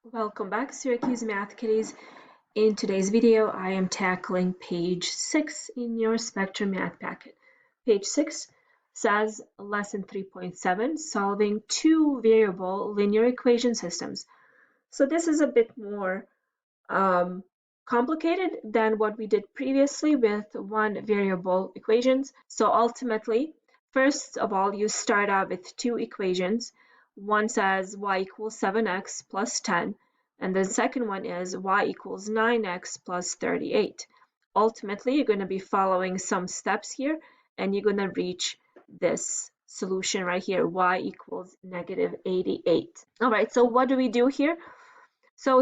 Welcome back, Syracuse Math Kitties. In today's video, I am tackling page 6 in your Spectrum Math packet. Page 6 says Lesson 3.7, Solving Two Variable Linear Equation Systems. So this is a bit more complicated than what we did previously with one variable equations. So ultimately, first of all, you start out with two equations. One says y equals 7x plus 10, and the second one is y equals 9x plus 38. Ultimately, you're going to be following some steps here, and you're going to reach this solution right here, y equals negative 88. All right, so what do we do here? So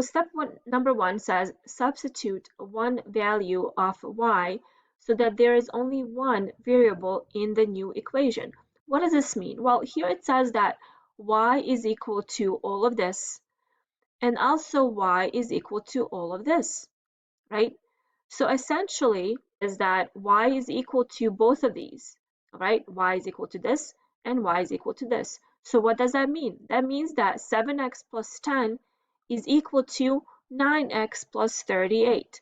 number one says substitute one value of y so that there is only one variable in the new equation. What does this mean? Well, here it says that y is equal to all of this, and also y is equal to all of this, right? So essentially is that y is equal to both of these, all right? Y is equal to this and y is equal to this. So what does that mean? That means that 7x plus 10 is equal to 9x plus 38.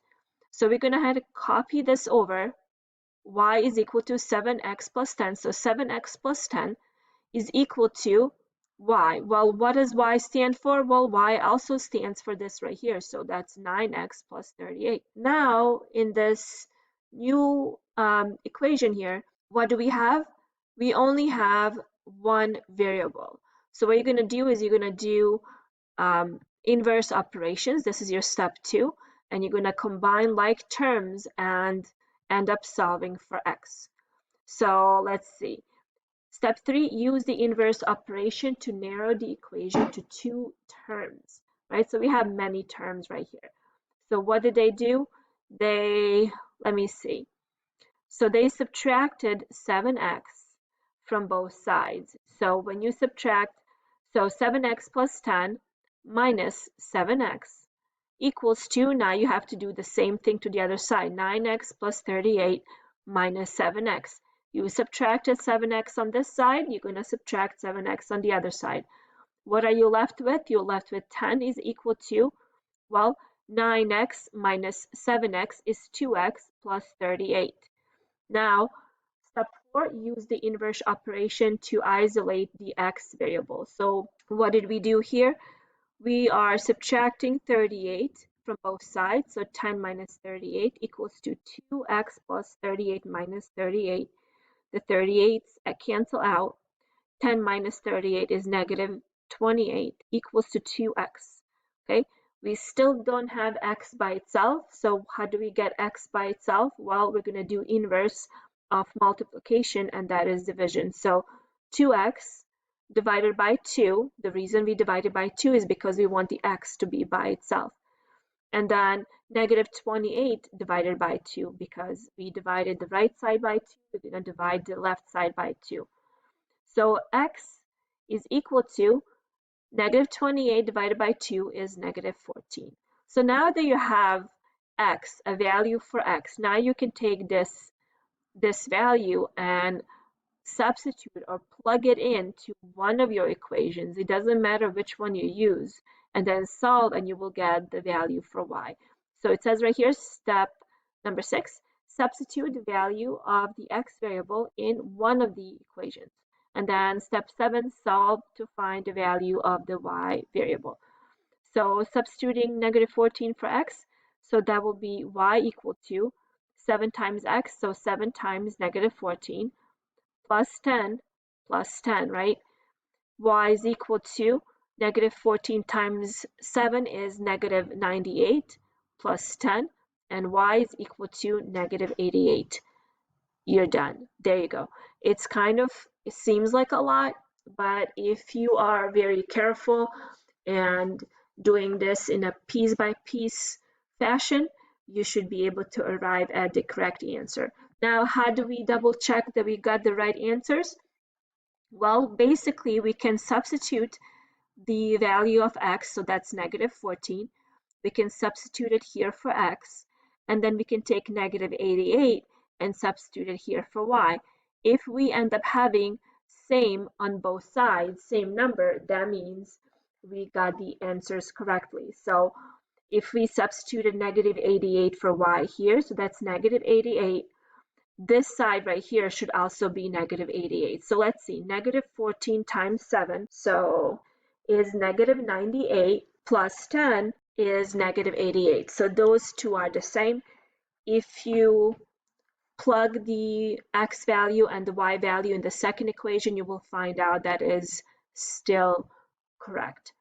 So we're going to have to copy this over. Y is equal to 7x plus 10. So 7x plus 10 is equal to y. Well, what does y stand for? Well, y also stands for this right here. So that's 9x plus 38. Now, in this new equation here, what do we have? We only have one variable. So what you're going to do is you're going to do inverse operations. This is your step 2, and you're going to combine like terms and end up solving for x. So let's see. Step 3, use the inverse operation to narrow the equation to two terms, right? So we have many terms right here. So what did they do? Let me see. So they subtracted 7x from both sides. So when you subtract, so 7x plus 10 minus 7x equals 2. Now you have to do the same thing to the other side. 9x plus 38 minus 7x. You subtracted 7x on this side, you're going to subtract 7x on the other side. What are you left with? You're left with 10 is equal to, well, 9x minus 7x is 2x plus 38. Now, step 4, use the inverse operation to isolate the x variable. So what did we do here? We are subtracting 38 from both sides. So 10 minus 38 equals to 2x plus 38 minus 38. The 38's cancel out. 10 minus 38 is negative 28 equals to 2x. Okay, we still don't have x by itself. So how do we get x by itself? Well, we're going to do inverse of multiplication, and that is division. So 2x divided by 2. The reason we divided by 2 is because we want the x to be by itself. And then negative 28 divided by 2, because we divided the right side by 2, we're going to divide the left side by 2. So x is equal to negative 28 divided by 2 is negative 14. So now that you have x, a value for x, now you can take this value and substitute or plug it into one of your equations. It doesn't matter which one you use, and then solve, and you will get the value for y. So it says right here, step number 6, substitute the value of the x variable in one of the equations. And then step 7, solve to find the value of the y variable. So substituting negative 14 for x, so that will be y equal to 7 times x, so 7 times negative 14, plus 10, right? Y is equal to negative 14 times 7 is negative 98, plus 10, and y is equal to negative 88. You're done. There you go. It seems like a lot, but if you are very careful and doing this in a piece by piece fashion, you should be able to arrive at the correct answer. Now, how do we double check that we got the right answers? Well, basically, we can substitute the value of x, so that's negative 14. We can substitute it here for x, and then we can take negative 88 and substitute it here for y. If we end up having same on both sides, same number, that means we got the answers correctly. So if we substituted negative 88 for y here, so that's negative 88, this side right here should also be negative 88. So let's see, negative 14 times 7, so is negative 98, plus 10 is negative 88. So those two are the same. If you plug the x value and the y value in the second equation, you will find out that is still correct.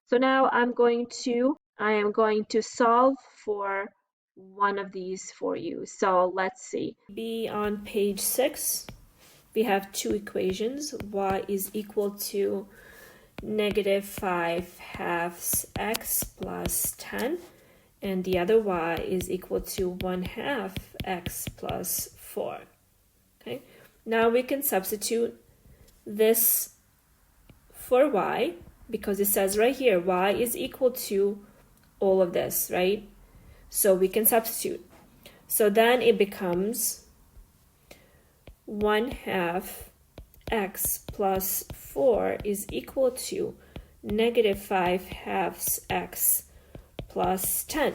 So now I am going to solve for one of these for you. So let's see. Be on page 6. We have two equations. Y is equal to negative 5 halves x plus 10, and the other y is equal to 1/2 x plus 4. Okay, now we can substitute this for y, because it says right here y is equal to all of this, right? So we can substitute. So then it becomes 1/2 x plus 4 is equal to negative 5 halves x plus 10.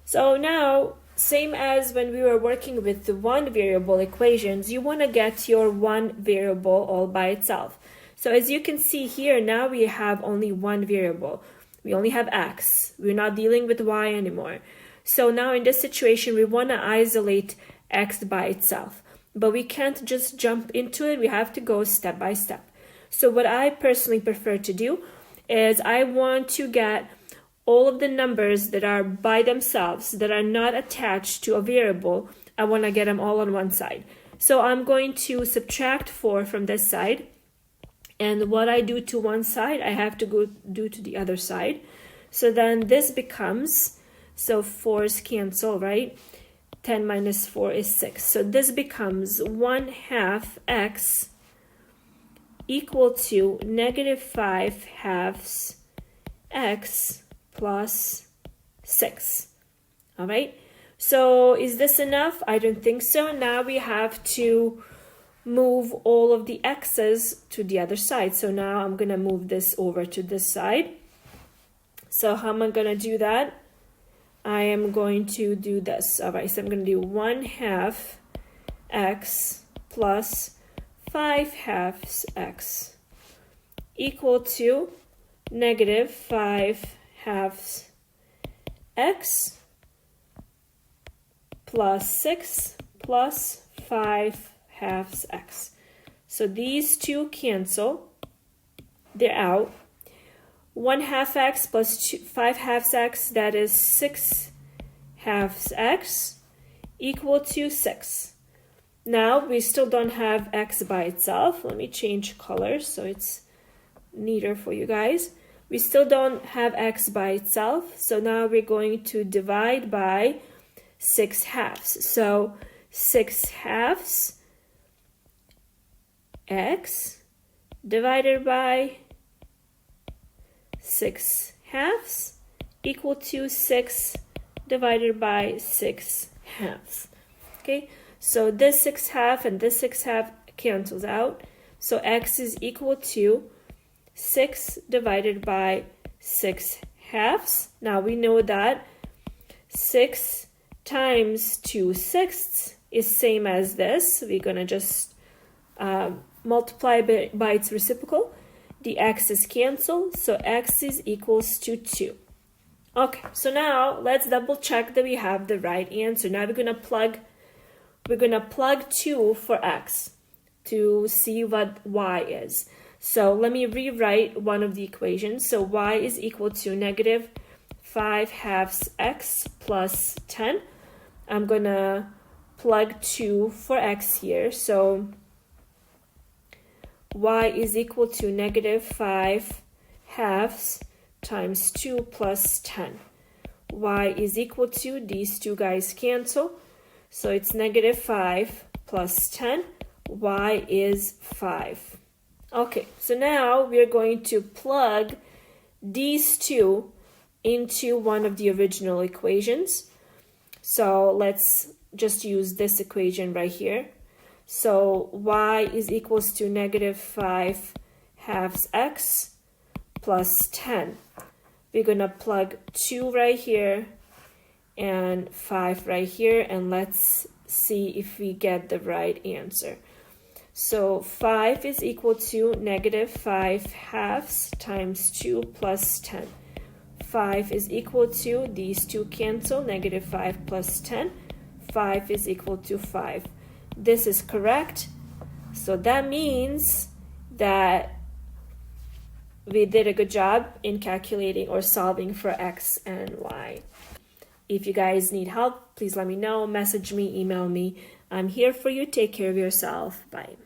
So now, same as when we were working with the one variable equations, you want to get your one variable all by itself. So as you can see here, now we have only one variable. We only have x. We're not dealing with y anymore. So now in this situation, we want to isolate x by itself. But we can't just jump into it. We have to go step by step. So what I personally prefer to do is I want to get all of the numbers that are by themselves, that are not attached to a variable. I want to get them all on one side. So I'm going to subtract 4 from this side. And what I do to one side, I have to go do to the other side. So then this becomes, so 4's cancel, right? 10 minus 4 is 6. So this becomes 1/2 x equal to negative 5 halves x plus 6. All right. So is this enough? I don't think so. Now we have to move all of the x's to the other side. So now I'm going to move this over to this side. So how am I going to do that? I am going to do this. All right, so I'm going to do 1/2 x plus 5/2 x equal to negative 5/2 x plus 6 plus 5/2 x. So these two cancel. They're out. 1/2 x plus 5/2 x, that is 6/2 x equal to 6. Now we still don't have x by itself. Let me change colors so it's neater for you guys. We still don't have x by itself. So now we're going to divide by 6/2. So 6/2 x divided by 6/2 equal to 6 divided by 6/2. Okay, so this 6/2 and this 6/2 cancels out. So x is equal to 6 divided by 6/2. Now we know that 6 times 2/6 is same as this. We're going to just multiply by its reciprocal. The x's cancel, so x is equals to 2. Okay, so now let's double check that we have the right answer. Now we're gonna plug 2 for x to see what y is. So let me rewrite one of the equations. So y is equal to negative 5/2 x plus 10. I'm gonna plug 2 for x here. So y is equal to negative 5/2 times 2 plus 10. Y is equal to, these two guys cancel, so it's negative 5 plus 10. Y is 5. Okay, so now we're going to plug these two into one of the original equations. So let's just use this equation right here. So y is equals to negative 5/2 x plus 10. We're going to plug 2 right here and 5 right here, and let's see if we get the right answer. So 5 is equal to negative 5 halves times 2 plus 10. 5 is equal to, these two cancel, negative 5 plus 10. 5 is equal to 5. This is correct. So that means that we did a good job in calculating or solving for x and y. If you guys need help, please let me know. Message me, email me. I'm here for you. Take care of yourself. Bye.